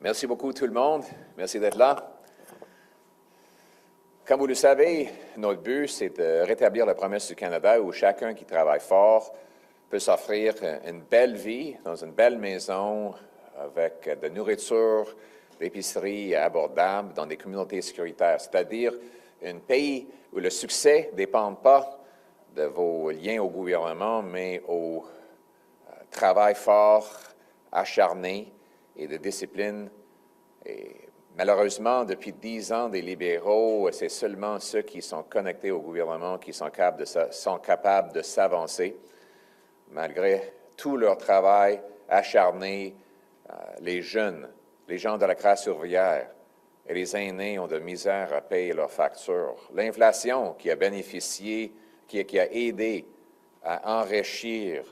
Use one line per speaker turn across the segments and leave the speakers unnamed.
Merci beaucoup tout le monde. Merci d'être là. Comme vous le savez, notre but, c'est de rétablir la promesse du Canada où chacun qui travaille fort peut s'offrir une belle vie dans une belle maison avec de nourriture, d'épicerie abordables dans des communautés sécuritaires, c'est-à-dire un pays où le succès ne dépend pas de vos liens au gouvernement, mais au travail fort, acharné et de discipline. Et malheureusement, depuis 10 ans, des libéraux, c'est seulement ceux qui sont connectés au gouvernement qui sont capables de s'avancer. Malgré tout leur travail acharné, les jeunes, les gens de la classe ouvrière et les aînés ont de misère à payer leurs factures. L'inflation qui a bénéficié, qui a aidé à enrichir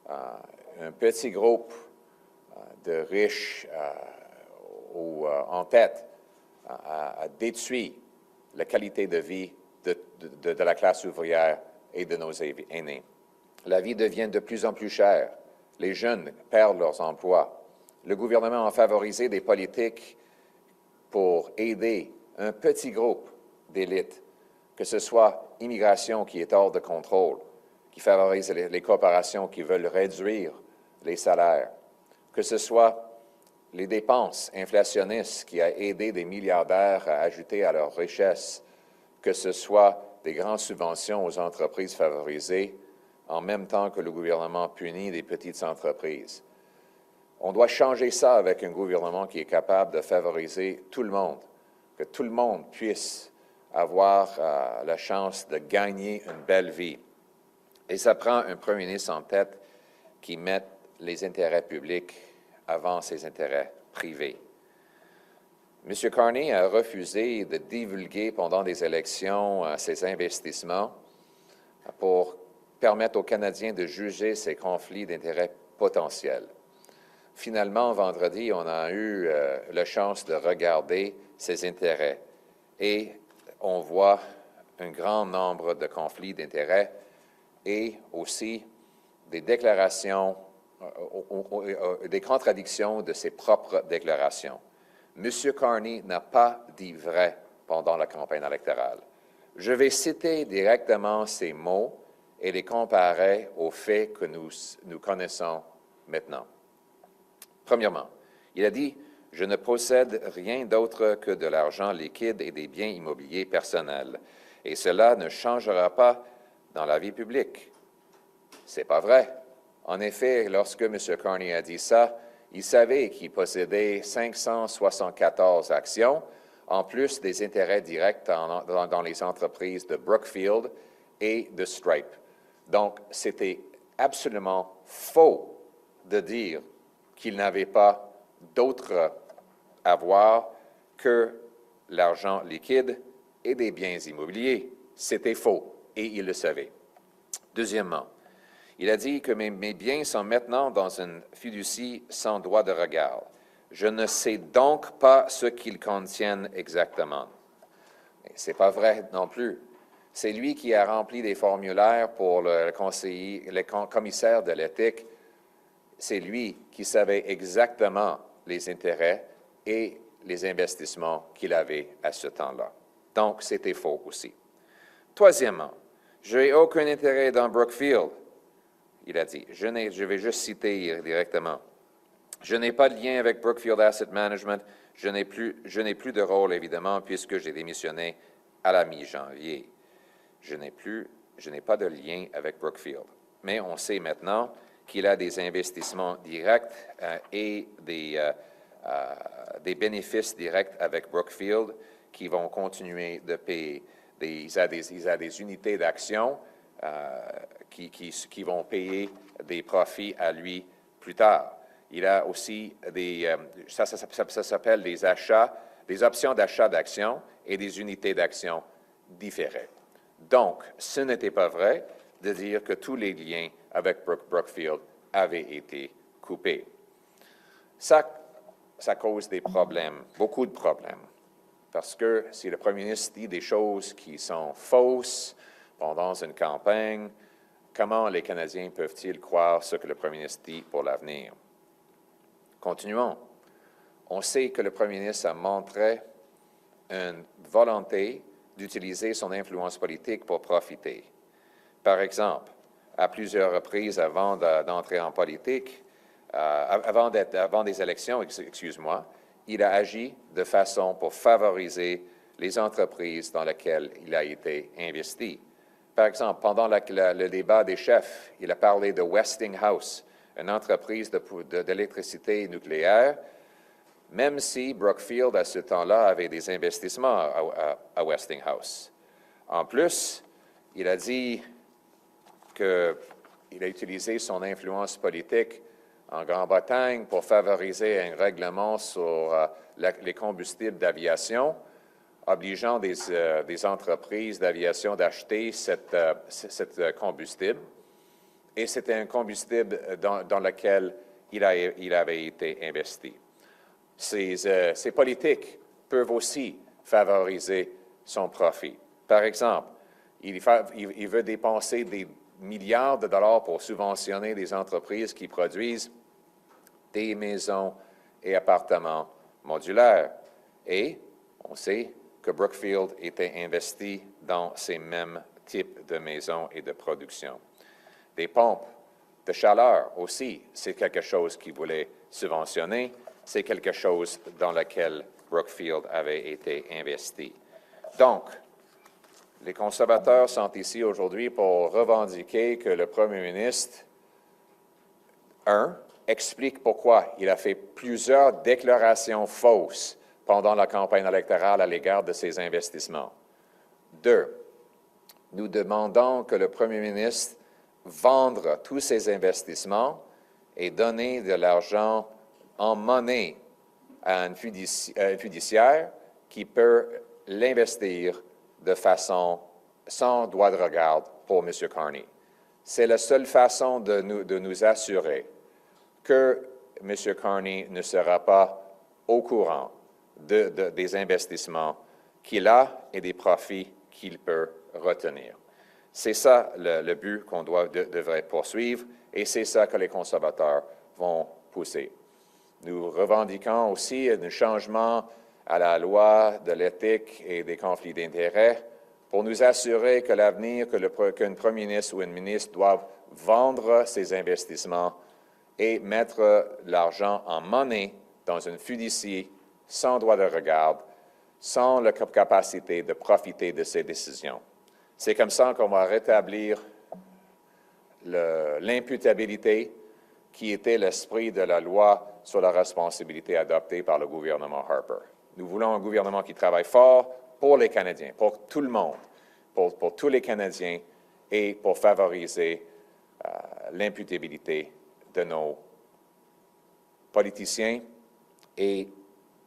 un petit groupe de riches en tête, a détruit la qualité de vie de la classe ouvrière et de nos aînés. La vie devient de plus en plus chère. Les jeunes perdent leurs emplois. Le gouvernement a favorisé des politiques pour aider un petit groupe d'élite, que ce soit immigration qui est hors de contrôle, qui favorise les corporations qui veulent réduire les salaires, que ce soit les dépenses inflationnistes qui a aidé des milliardaires à ajouter à leur richesse, que ce soit des grandes subventions aux entreprises favorisées, en même temps que le gouvernement punit des petites entreprises. On doit changer ça avec un gouvernement qui est capable de favoriser tout le monde, que tout le monde puisse avoir la chance de gagner une belle vie. Et ça prend un premier ministre en tête qui mette les intérêts publics avant ses intérêts privés. M. Carney a refusé de divulguer pendant des élections ses investissements pour permettre aux Canadiens de juger ses conflits d'intérêts potentiels. Finalement, vendredi, on a eu la chance de regarder ses intérêts et on voit un grand nombre de conflits d'intérêts et aussi des déclarations des contradictions de ses propres déclarations. M. Carney n'a pas dit vrai pendant la campagne électorale. Je vais citer directement ces mots et les comparer aux faits que nous connaissons maintenant. Premièrement, il a dit « Je ne possède rien d'autre que de l'argent liquide et des biens immobiliers personnels, et cela ne changera pas dans la vie publique. » C'est pas vrai. En effet, lorsque M. Carney a dit ça, il savait qu'il possédait 574 actions, en plus des intérêts directs dans les entreprises de Brookfield et de Stripe. Donc, c'était absolument faux de dire qu'il n'avait pas d'autres avoirs que l'argent liquide et des biens immobiliers. C'était faux, et il le savait. Deuxièmement, il a dit que mes biens sont maintenant dans une fiducie sans droit de regard. Je ne sais donc pas ce qu'ils contiennent exactement. Ce n'est pas vrai non plus. C'est lui qui a rempli des formulaires pour le commissaire de l'éthique. C'est lui qui savait exactement les intérêts et les investissements qu'il avait à ce temps-là. Donc, c'était faux aussi. Troisièmement, je n'ai aucun intérêt dans Brookfield. Il a dit, je vais juste citer directement. Je n'ai pas de lien avec Brookfield Asset Management. Je n'ai plus de rôle, évidemment, puisque j'ai démissionné à la mi-janvier. Je n'ai pas de lien avec Brookfield. Mais on sait maintenant qu'il a des investissements directs et des bénéfices directs avec Brookfield qui vont continuer de payer. Il a des unités d'action qui vont payer des profits à lui plus tard. Il a aussi ça s'appelle des options d'achat d'actions et des unités d'action différées. Donc, ce n'était pas vrai de dire que tous les liens avec Brookfield avaient été coupés. Ça cause des problèmes, beaucoup de problèmes, parce que si le premier ministre dit des choses qui sont fausses pendant une campagne, comment les Canadiens peuvent-ils croire ce que le premier ministre dit pour l'avenir? Continuons. on sait que le premier ministre a montré une volonté d'utiliser son influence politique pour profiter. Par exemple, à plusieurs reprises avant d'entrer en politique, avant des élections, excuse-moi, il a agi de façon pour favoriser les entreprises dans lesquelles il a été investi. Par exemple, pendant le débat des chefs, il a parlé de Westinghouse, une entreprise d'électricité nucléaire, même si Brookfield, à ce temps-là, avait des investissements à Westinghouse. En plus, il a dit qu'il a utilisé son influence politique en Grande-Bretagne pour favoriser un règlement sur les combustibles d'aviation, obligeant des entreprises d'aviation d'acheter cet combustible. Et c'était un combustible dans lequel il avait été investi. Ces politiques peuvent aussi favoriser son profit. Par exemple, il veut dépenser des milliards de dollars pour subventionner des entreprises qui produisent des maisons et appartements modulaires. Et on sait que Brookfield était investi dans ces mêmes types de maisons et de production. Des pompes de chaleur aussi, c'est quelque chose qu'il voulait subventionner, c'est quelque chose dans lequel Brookfield avait été investi. Donc, les conservateurs sont ici aujourd'hui pour revendiquer que le premier ministre, explique pourquoi il a fait plusieurs déclarations fausses pendant la campagne électorale à l'égard de ses investissements. 2, nous demandons que le premier ministre vende tous ses investissements et donne de l'argent en monnaie à un fiduciaire qui peut l'investir de façon sans droit de regard pour M. Carney. C'est la seule façon de nous assurer que M. Carney ne sera pas au courant des investissements qu'il a et des profits qu'il peut retenir. C'est ça le but qu'on devrait poursuivre et c'est ça que les conservateurs vont pousser. Nous revendiquons aussi un changement à la loi de l'éthique et des conflits d'intérêts pour nous assurer que l'avenir, qu'un premier ministre ou une ministre doivent vendre ses investissements et mettre l'argent en monnaie dans une fiducie sans droit de regard, sans la capacité de profiter de ses décisions. C'est comme ça qu'on va rétablir l'imputabilité qui était l'esprit de la loi sur la responsabilité adoptée par le gouvernement Harper. Nous voulons un gouvernement qui travaille fort pour les Canadiens, pour tout le monde, pour tous les Canadiens et pour favoriser l'imputabilité de nos politiciens et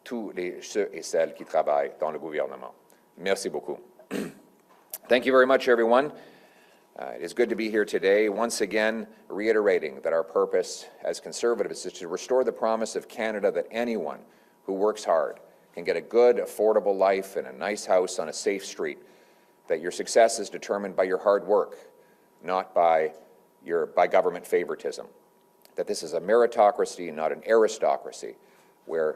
tous ceux et celles qui travaillent dans le gouvernement. Merci beaucoup. Thank you very much, everyone. It is good to be here today, once again reiterating that our purpose as Conservatives is to restore the promise of Canada that anyone who works hard can get a good, affordable life in a nice house on a safe street, that your success is determined by your hard work, not by government favoritism, that this is a meritocracy, not an aristocracy, where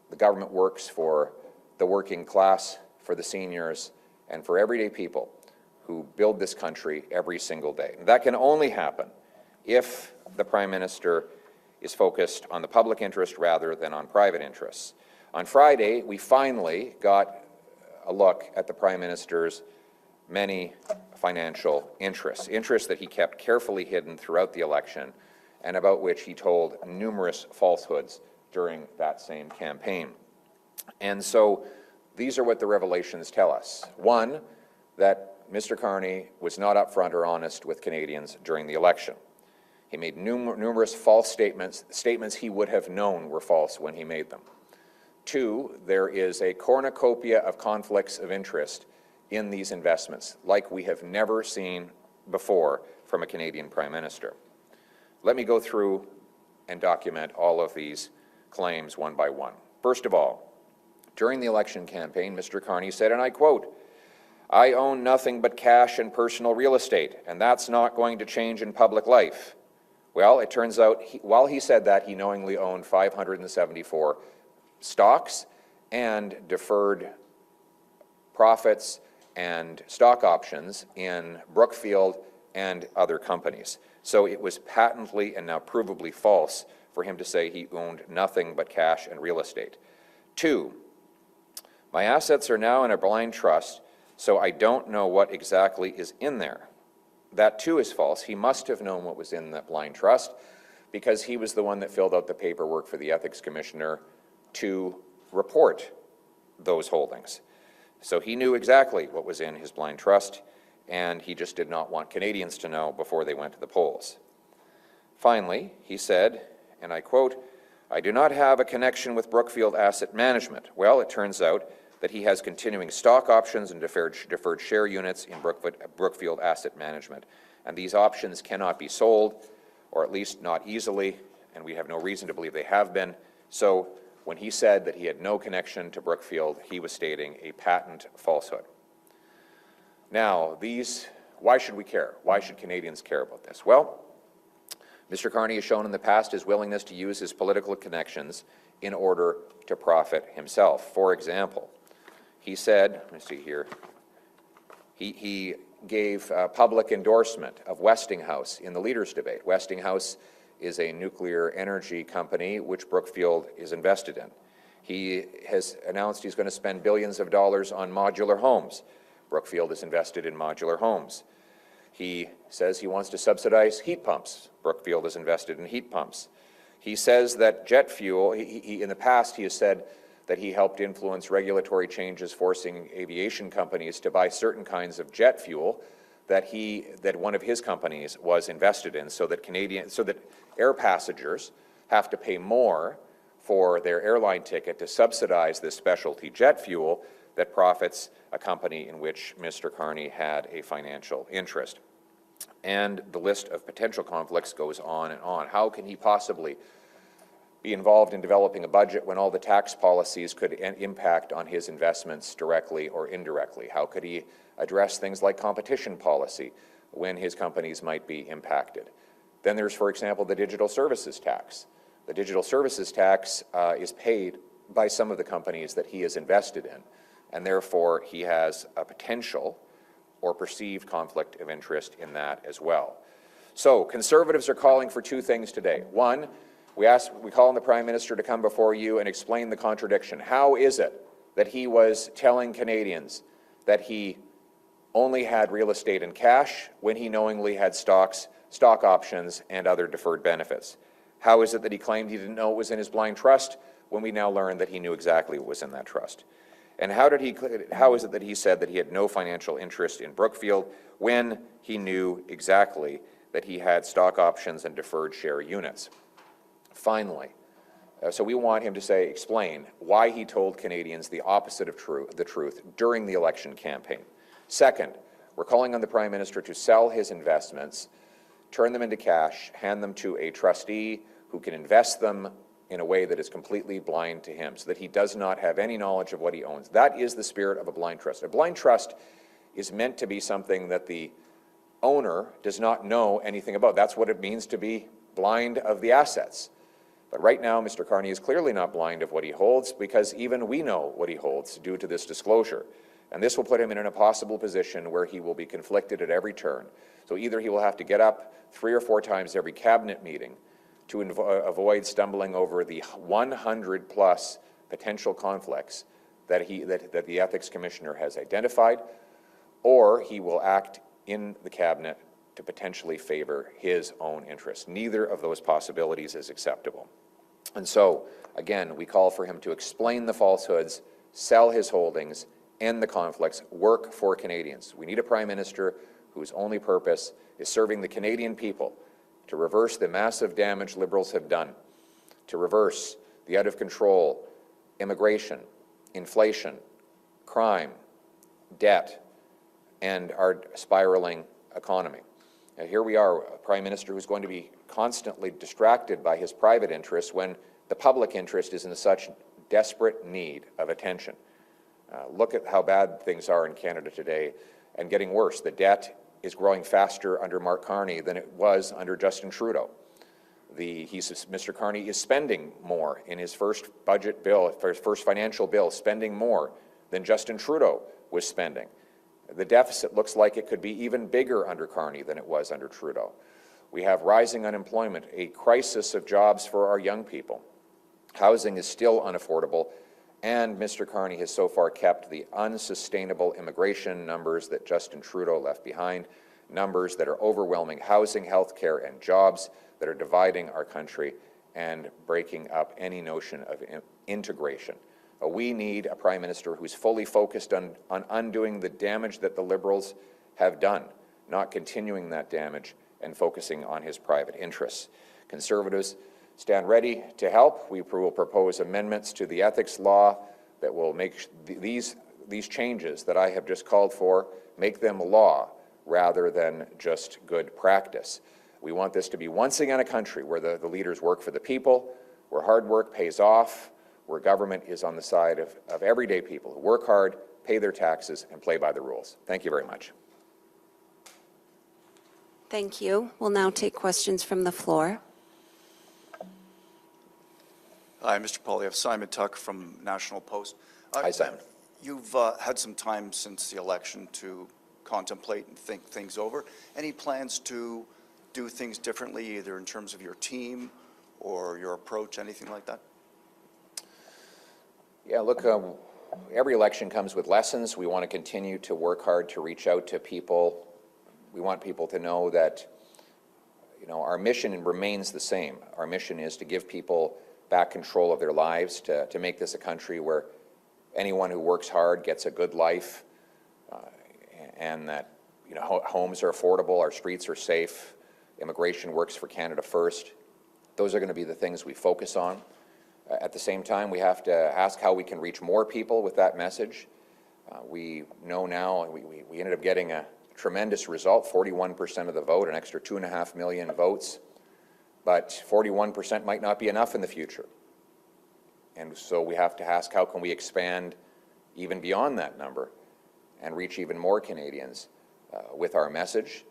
the government works for the working class, for the seniors, and for everyday people who build this country every single day. And that can only happen if the Prime Minister is focused on the public interest rather than on private interests. On Friday, we finally got a look at the Prime Minister's many financial interests that he kept carefully hidden throughout the election and about which he told numerous falsehoods during that same campaign. And so these are what the revelations tell us. One, that Mr. Carney was not upfront or honest with Canadians during the election. He made numerous false statements he would have known were false when he made them. Two, there is a cornucopia of conflicts of interest in these investments, like we have never seen before from a Canadian Prime Minister. Let me go through and document all of these claims one by one. First of all, during the election campaign, Mr. Carney said, and I quote, "I own nothing but cash and personal real estate, and that's not going to change in public life." Well, it turns out, while he said that, he knowingly owned $574 stocks and deferred profits and stock options in Brookfield and other companies. So it was patently and now provably false for him to say he owned nothing but cash and real estate. 2, my assets are now in a blind trust, so I don't know what exactly is in there. That too is false. He must have known what was in that blind trust because he was the one that filled out the paperwork for the Ethics Commissioner to report those holdings. So he knew exactly what was in his blind trust, and he just did not want Canadians to know before they went to the polls. Finally, he said, and I quote, "I do not have a connection with Brookfield Asset Management." Well, it turns out that he has continuing stock options and deferred share units in Brookfield Asset Management. And these options cannot be sold, or at least not easily, and we have no reason to believe they have been. So when he said that he had no connection to Brookfield, he was stating a patent falsehood. Now, why should we care? Why should Canadians care about this? Well, Mr. Carney has shown in the past his willingness to use his political connections in order to profit himself. For example, he said, let me see here, he gave public endorsement of Westinghouse in the leaders' debate. Westinghouse is a nuclear energy company which Brookfield is invested in. He has announced he's going to spend billions of dollars on modular homes. Brookfield is invested in modular homes. He says he wants to subsidize heat pumps. Brookfield is invested in heat pumps. He says that jet fuel, in the past he has said that he helped influence regulatory changes forcing aviation companies to buy certain kinds of jet fuel that one of his companies was invested in, so that air passengers have to pay more for their airline ticket to subsidize this specialty jet fuel that profits a company in which Mr. Carney had a financial interest. And the list of potential conflicts goes on and on. How can he possibly be involved in developing a budget when all the tax policies could impact on his investments directly or indirectly? How could he address things like competition policy when his companies might be impacted? Then there's, for example, the digital services tax. The digital services tax is paid by some of the companies that he is invested in, and therefore he has a potential or perceived conflict of interest in that as well. So Conservatives are calling for 2 things today. 1, we call on the Prime Minister to come before you and explain the contradiction. How is it that he was telling Canadians that he only had real estate and cash when he knowingly had stock options, and other deferred benefits? How is it that he claimed he didn't know it was in his blind trust when we now learn that he knew exactly what was in that trust? And how is it that he said that he had no financial interest in Brookfield when he knew exactly that he had stock options and deferred share units? Finally, so we want him to explain why he told Canadians the opposite of the truth during the election campaign. Second, we're calling on the Prime Minister to sell his investments, turn them into cash, hand them to a trustee who can invest them in a way that is completely blind to him, so that he does not have any knowledge of what he owns. That is the spirit of a blind trust. A blind trust is meant to be something that the owner does not know anything about. That's what it means to be blind of the assets. But right now, Mr. Carney is clearly not blind of what he holds, because even we know what he holds due to this disclosure. And this will put him in an impossible position where he will be conflicted at every turn. So either he will have to get up 3 or 4 times every cabinet meeting to avoid stumbling over the 100+ potential conflicts that the Ethics Commissioner has identified, or he will act in the cabinet to potentially favor his own interests. Neither of those possibilities is acceptable. And so, again, we call for him to explain the falsehoods, sell his holdings, end the conflicts, work for Canadians. We need a Prime Minister whose only purpose is serving the Canadian people, to reverse the massive damage Liberals have done, to reverse the out-of-control immigration, inflation, crime, debt, and our spiraling economy. And here we are, a Prime Minister who's going to be constantly distracted by his private interests when the public interest is in such desperate need of attention. Look at how bad things are in Canada today, and getting worse. The debt is growing faster under Mark Carney than it was under Justin Trudeau. Mr. Carney is spending more in his first budget bill, for his first financial bill, spending more than Justin Trudeau was spending. The deficit looks like it could be even bigger under Carney than it was under Trudeau. We have rising unemployment, a crisis of jobs for our young people. Housing is still unaffordable, and Mr. Carney has so far kept the unsustainable immigration numbers that Justin Trudeau left behind, numbers that are overwhelming housing, health care, and jobs, that are dividing our country and breaking up any notion of integration. We need a Prime Minister who's fully focused on undoing the damage that the Liberals have done, not continuing that damage and focusing on his private interests. Conservatives stand ready to help. We will propose amendments to the ethics law that will make these changes that I have just called for, make them law rather than just good practice. We want this to be once again a country where the leaders work for the people, where hard work pays off, where government is on the side of everyday people who work hard, pay their taxes, and play by the rules. Thank you very much.
Thank you. We'll now take questions from the floor.
Hi, Mr. Poilievre. Simon Tuck from National Post.
Hi, Simon.
You've had some time since the election to contemplate and think things over. Any plans to do things differently, either in terms of your team or your approach, anything like that?
Yeah, look, every election comes with lessons. We want to continue to work hard to reach out to people. We want people to know that, our mission remains the same. Our mission is to give people back control of their lives, to make this a country where anyone who works hard gets a good life, and that, homes are affordable, our streets are safe, immigration works for Canada first. Those are going to be the things we focus on. At the same time, we have to ask how we can reach more people with that message. We know now, we ended up getting a tremendous result, 41% of the vote, an extra 2.5 million votes, but 41% might not be enough in the future. And so we have to ask, how can we expand even beyond that number and reach even more Canadians with our message?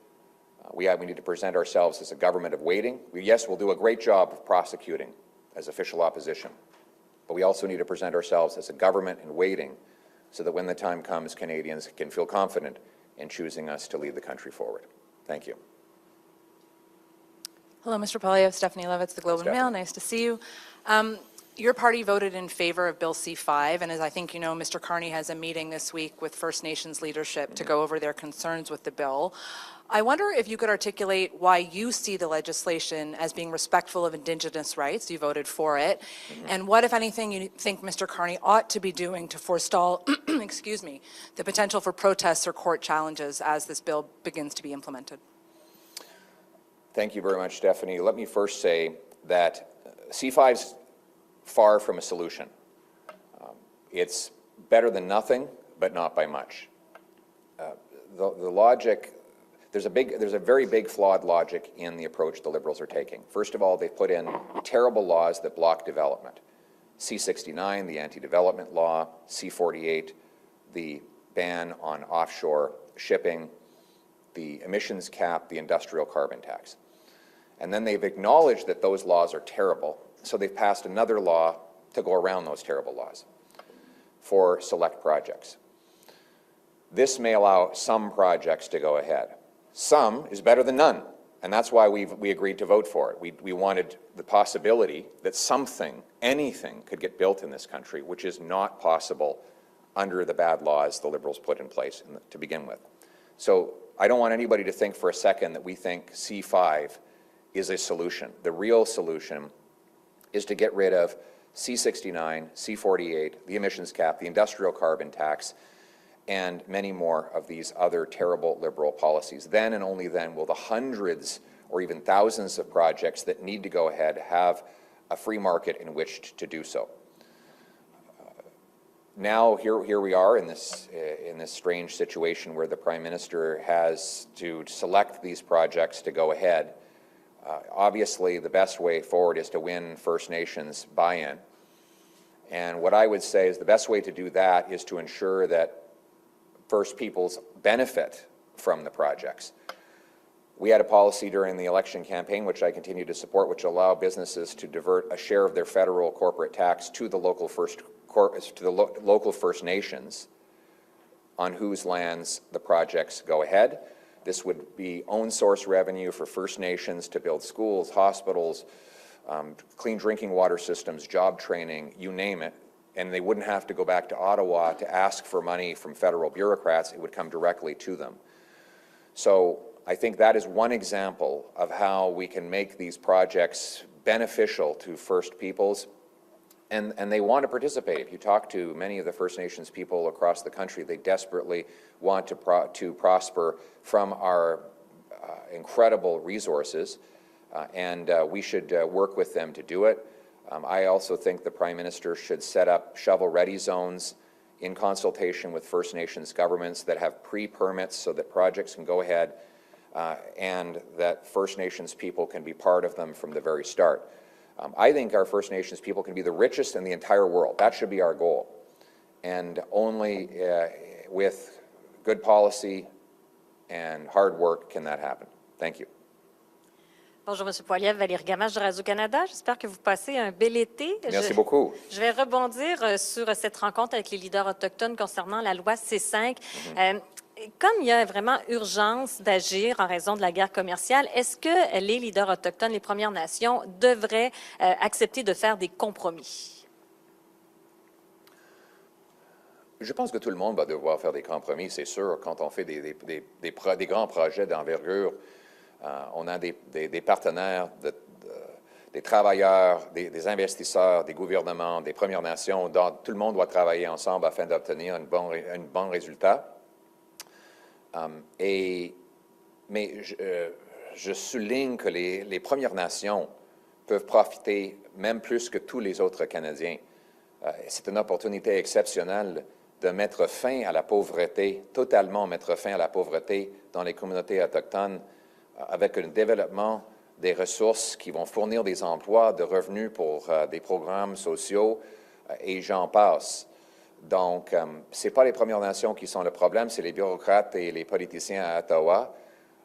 We need to present ourselves as a government of waiting. Yes, we'll do a great job of prosecuting as official opposition, but we also need to present ourselves as a government in waiting so that when the time comes, Canadians can feel confident in choosing us to lead the country forward. Thank you.
Hello, Mr. Poilievre. Stephanie Levitz, the Globe and Mail. Nice to see you. Your party voted in favor of Bill C-5, and as I think you know, Mr. Carney has a meeting this week with First Nations leadership to go over their concerns with the bill. I wonder if you could articulate why you see the legislation as being respectful of Indigenous rights. You voted for it. And what, if anything, you think Mr. Carney ought to be doing to forestall, excuse me, the potential for protests or court challenges as this bill begins to be implemented?
Thank you very much, Stephanie. Let me first say that C-5's far from a solution. It's better than nothing, but not by much. The logic, there's a very big flawed logic in the approach the Liberals are taking. First of all, they've put in terrible laws that block development. C-69, the anti-development law, C-48, the ban on offshore shipping, the emissions cap, the industrial carbon tax. And then they've acknowledged that those laws are terrible, so they've passed another law to go around those terrible laws for select projects. This may allow some projects to go ahead. Some is better than none, and that's why we agreed to vote for it. We wanted the possibility that something, anything, could get built in this country, which is not possible under the bad laws the Liberals put in place to begin with. So I don't want anybody to think for a second that we think C-5 is a solution. The real solution is to get rid of C-69, C-48, the emissions cap, the industrial carbon tax, and many more of these other terrible Liberal policies. Then and only then will the hundreds or even thousands of projects that need to go ahead have a free market in which to do so. Now here we are in this strange situation where the Prime Minister has to select these projects to go ahead. Obviously, the best way forward is to win First Nations buy-in. And what I would say is the best way to do that is to ensure that First Peoples benefit from the projects. We had a policy during the election campaign, which I continue to support, which allow businesses to divert a share of their federal corporate tax to the local First Nations on whose lands the projects go ahead. This would be own source revenue for First Nations to build schools, hospitals, clean drinking water systems, job training, you name it. And they wouldn't have to go back to Ottawa to ask for money from federal bureaucrats. It would come directly to them. So I think that is one example of how we can make these projects beneficial to First Peoples, and they want to participate. If you talk to many of the First Nations people across the country, they desperately want to prosper from our incredible resources, and we should work with them to do it. I also think the Prime Minister should set up shovel-ready zones in consultation with First Nations governments that have pre-permits so that projects can go ahead and that First Nations people can be part of them from the very start. I think our First Nations people can be the richest in the entire world. That should be our goal. And only with good policy and hard work can that happen. Thank you.
Bonjour, M. Poilievre, Valérie Gamache de Radio-Canada. J'espère que vous passez un bel été.
Merci beaucoup.
Je vais rebondir sur cette rencontre avec les leaders autochtones concernant la loi C5. Comme il y a vraiment urgence d'agir en raison de la guerre commerciale, est-ce que les leaders autochtones, les Premières Nations, devraient accepter de faire des compromis?
Je pense que tout le monde va devoir faire des compromis, c'est sûr. Quand on fait des grands projets d'envergure, on a des partenaires, des travailleurs, des investisseurs, des gouvernements, des Premières Nations. Tout le monde doit travailler ensemble afin d'obtenir un bon résultat. Mais je souligne que les Premières Nations peuvent profiter même plus que tous les autres Canadiens. C'est une opportunité exceptionnelle de mettre fin à la pauvreté, totalement mettre fin à la pauvreté dans les communautés autochtones avec un développement des ressources qui vont fournir des emplois, de revenus pour des programmes sociaux et j'en passe. Donc, ce n'est pas les Premières Nations qui sont le problème, c'est les bureaucrates et les politiciens à Ottawa.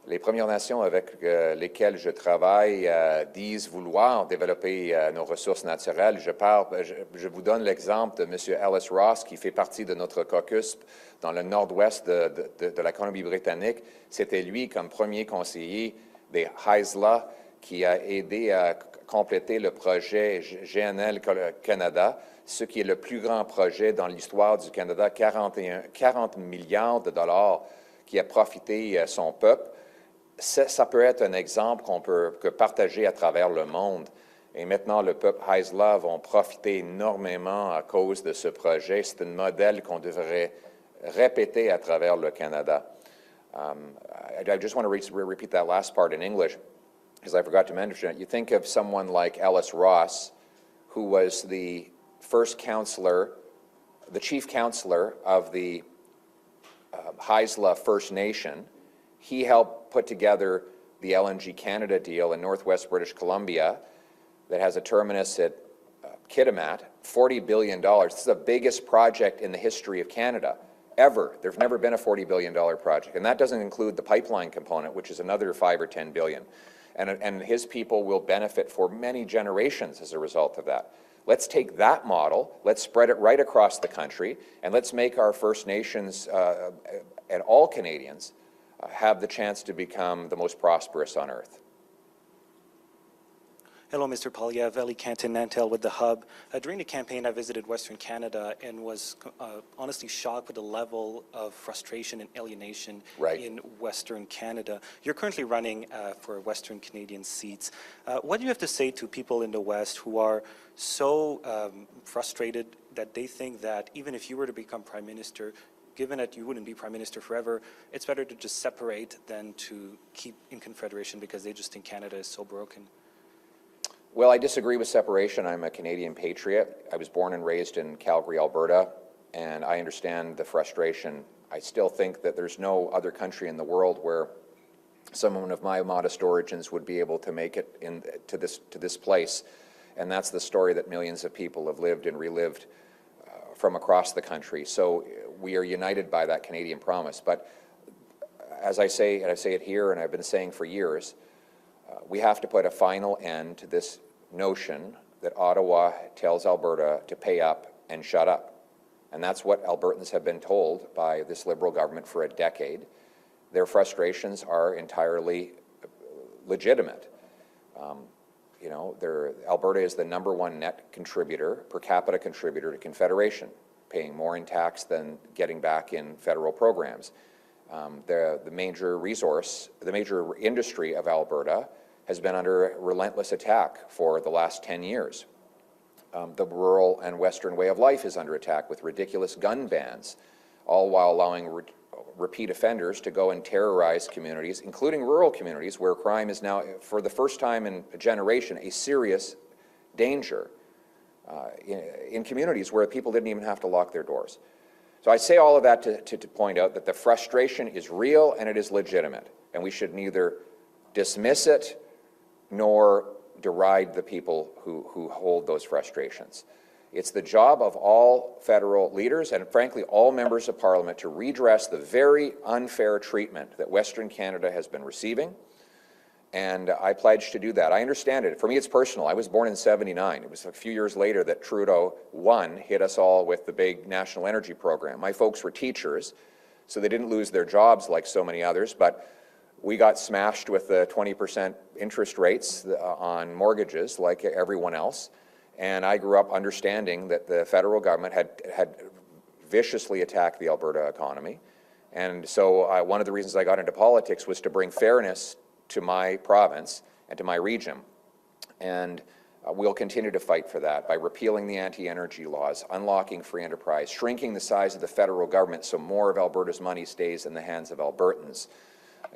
Les Premières Nations avec lesquelles je travaille disent vouloir développer nos ressources naturelles. Je vous donne l'exemple de M. Ellis Ross, qui fait partie de notre caucus dans le nord-ouest de la Colombie-Britannique. C'était lui, comme premier conseiller des Haisla, qui a aidé à compléter le projet GNL Canada, ce qui est le plus grand projet dans l'histoire du Canada, 40 milliards de dollars qui a profité à son peuple. Ça peut être un exemple qu'on peut partager à travers le monde. Et maintenant, le peuple Haisla va profiter énormément à cause de ce projet. C'est un modèle qu'on devrait répéter à travers le Canada. I just want to repeat that last part in English, because I forgot to mention it. You think of someone like Ellis Ross, who was the first counselor, the chief counselor of the Haisla First Nation. He helped put together the LNG Canada deal in northwest British Columbia that has a terminus at Kitimat, $40 billion. This is the biggest project in the history of Canada, ever. There's never been a $40 billion project. And that doesn't include the pipeline component, which is another $5 or $10 billion. And his people will benefit for many generations as a result of that. Let's take that model, let's spread it right across the country, and let's make our First Nations and all Canadians have the chance to become the most prosperous on earth.
Hello, Mr. Poilievre, Ellie Canton-Nantel with The Hub. During the campaign, I visited Western Canada and was honestly shocked with the level of frustration and alienation in Western Canada. You're currently running for Western Canadian seats. What do you have to say to people in the West who are so frustrated that they think that even if you were to become Prime Minister, given that you wouldn't be Prime Minister forever, it's better to just separate than to keep in Confederation because they just think Canada is so broken?
Well, I disagree with separation. I'm a Canadian patriot. I was born and raised in Calgary, Alberta, and I understand the frustration. I still think that there's no other country in the world where someone of my modest origins would be able to make it to this place, and that's the story that millions of people have lived and relived from across the country. So we are united by that Canadian promise. But as I say, and I say it here, and I've been saying for years, we have to put a final end to this notion that Ottawa tells Alberta to pay up and shut up. And that's what Albertans have been told by this Liberal government for a decade. Their frustrations are entirely legitimate. You know, Alberta is the #1 net contributor, per capita contributor to Confederation, paying more in tax than getting back in federal programs. The major industry of Alberta has been under relentless attack for the last 10 years. The rural and Western way of life is under attack with ridiculous gun bans, all while allowing repeat offenders to go and terrorize communities, including rural communities where crime is now, for the first time in a generation, a serious danger in communities where people didn't even have to lock their doors. So I say all of that to point out that the frustration is real and it is legitimate, and we should neither dismiss it nor deride the people who hold those frustrations. It's the job of all federal leaders and, frankly, all members of Parliament to redress the very unfair treatment that Western Canada has been receiving, and I pledge to do that. I understand it. For me, it's personal. I was born in '79. It was a few years later that Trudeau 1 hit us all with the big national energy program. My folks were teachers, so they didn't lose their jobs like so many others, but we got smashed with the 20% interest rates on mortgages like everyone else. And I grew up understanding that the federal government had viciously attacked the Alberta economy. And so one of the reasons I got into politics was to bring fairness to my province and to my region. And we'll continue to fight for that by repealing the anti-energy laws, unlocking free enterprise, shrinking the size of the federal government so more of Alberta's money stays in the hands of Albertans,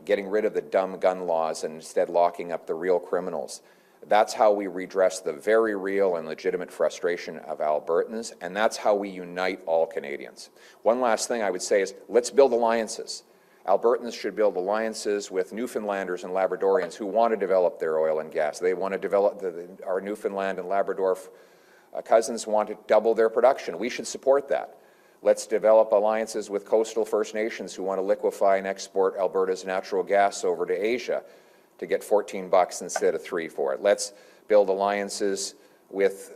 getting rid of the dumb gun laws and instead locking up the real criminals. That's how we redress the very real and legitimate frustration of Albertans, and that's how we unite all Canadians. One last thing I would say is, let's build alliances. Albertans should build alliances with Newfoundlanders and Labradorians who want to develop their oil and gas. They want to develop, our Newfoundland and Labrador cousins want to double their production. We should support that. Let's develop alliances with coastal First Nations who want to liquefy and export Alberta's natural gas over to Asia to get $14 instead of $3 for it. Let's build alliances with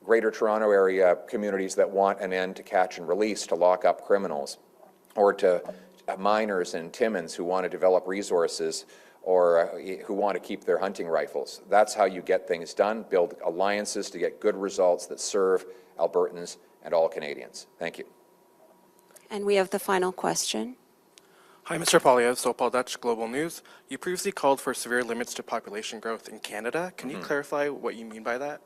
Greater Toronto Area communities that want an end to catch and release, to lock up criminals, or to miners in Timmins who want to develop resources or who want to keep their hunting rifles. That's how you get things done. Build alliances to get good results that serve Albertans and all Canadians. Thank you.
And we have the final question.
Hi, Mr. Poilievre, Sopal Dutch, Global News. You previously called for severe limits to population growth in Canada. Can you clarify what you mean by that?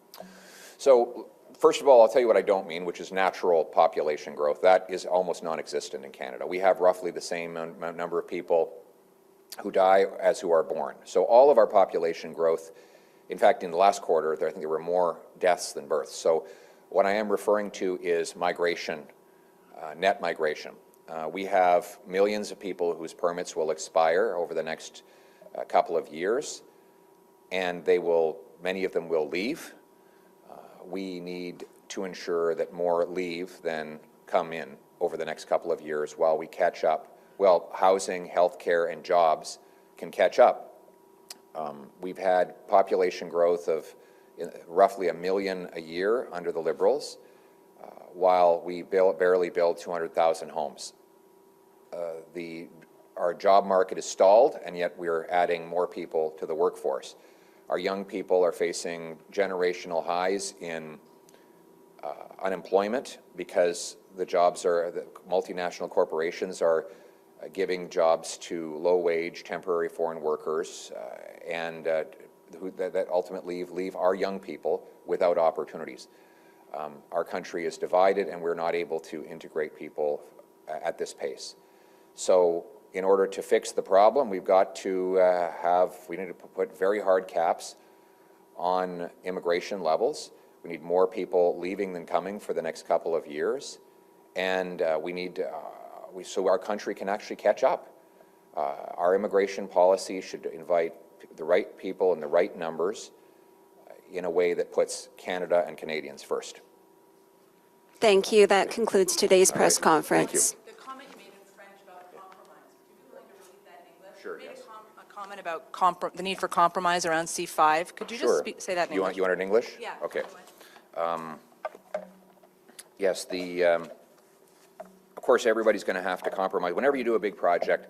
So, first of all, I'll tell you what I don't mean, which is natural population growth. That is almost non-existent in Canada. We have roughly the same number of people who die as who are born. So all of our population growth, in fact, in the last quarter, I think there were more deaths than births. So what I am referring to is migration, net migration. We have millions of people whose permits will expire over the next couple of years, and many of them will leave. We need to ensure that more leave than come in over the next couple of years while we catch up. Well, housing, healthcare, and jobs can catch up. We've had population growth of roughly 1 million a year under the Liberals, while we barely build 200,000 homes. Our job market is stalled, and yet we're adding more people to the workforce. Our young people are facing generational highs in unemployment because the multinational corporations are giving jobs to low-wage, temporary foreign workers, and that ultimately leave our young people without opportunities. Our country is divided, and we're not able to integrate people at this pace. So in order to fix the problem, we've got to we need to put very hard caps on immigration levels. We need more people leaving than coming for the next couple of years, and so our country can actually catch up. Our immigration policy should invite the right people in the right numbers in a way that puts Canada and Canadians first.
Thank you. That concludes today's press conference.
Thank you.
The comment you made in French about compromise.
Sure,
made
yes.
a comment about the need for compromise around C5. Could you just
Sure.
say that in
You
English?
want it in English?
Yeah.
Okay.
Otherwise.
Yes, of course, everybody's going to have to compromise. Whenever you do a big project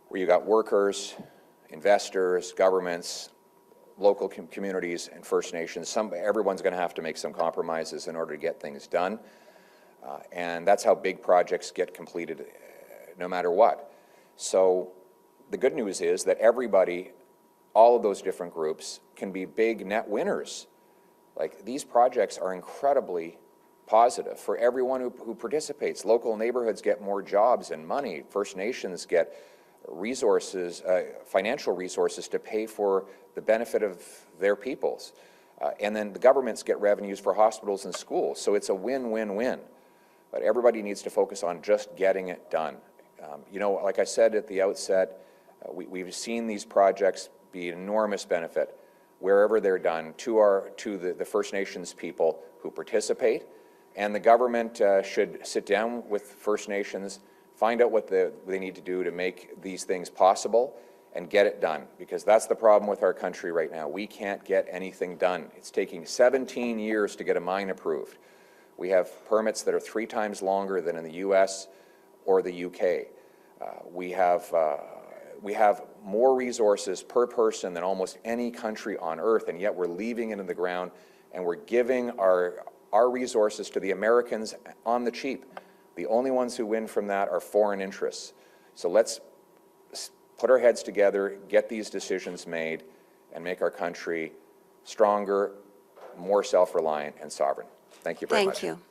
where you got workers, investors, governments, local communities, and First Nations, everyone's going to have to make some compromises in order to get things done. And that's how big projects get completed, no matter what. So the good news is that everybody, all of those different groups, can be big net winners. Like, these projects are incredibly positive for everyone who participates. Local neighborhoods get more jobs and money. First Nations get resources, financial resources to pay for the benefit of their peoples. And then the governments get revenues for hospitals and schools. So it's a win-win-win. But everybody needs to focus on just getting it done. You know, like I said at the outset, we've seen these projects be an enormous benefit wherever they're done to the First Nations people who participate. And the government should sit down with First Nations, find out what they need to do to make these things possible, and get it done. Because that's the problem with our country right now. We can't get anything done. It's taking 17 years to get a mine approved. We have permits that are 3 times longer than in the US or the UK. We have more resources per person than almost any country on earth, and yet we're leaving it in the ground, and we're giving our resources to the Americans on the cheap. The only ones who win from that are foreign interests. So let's put our heads together, get these decisions made, and make our country stronger, more self-reliant, and sovereign. Thank you very much.
Thank you.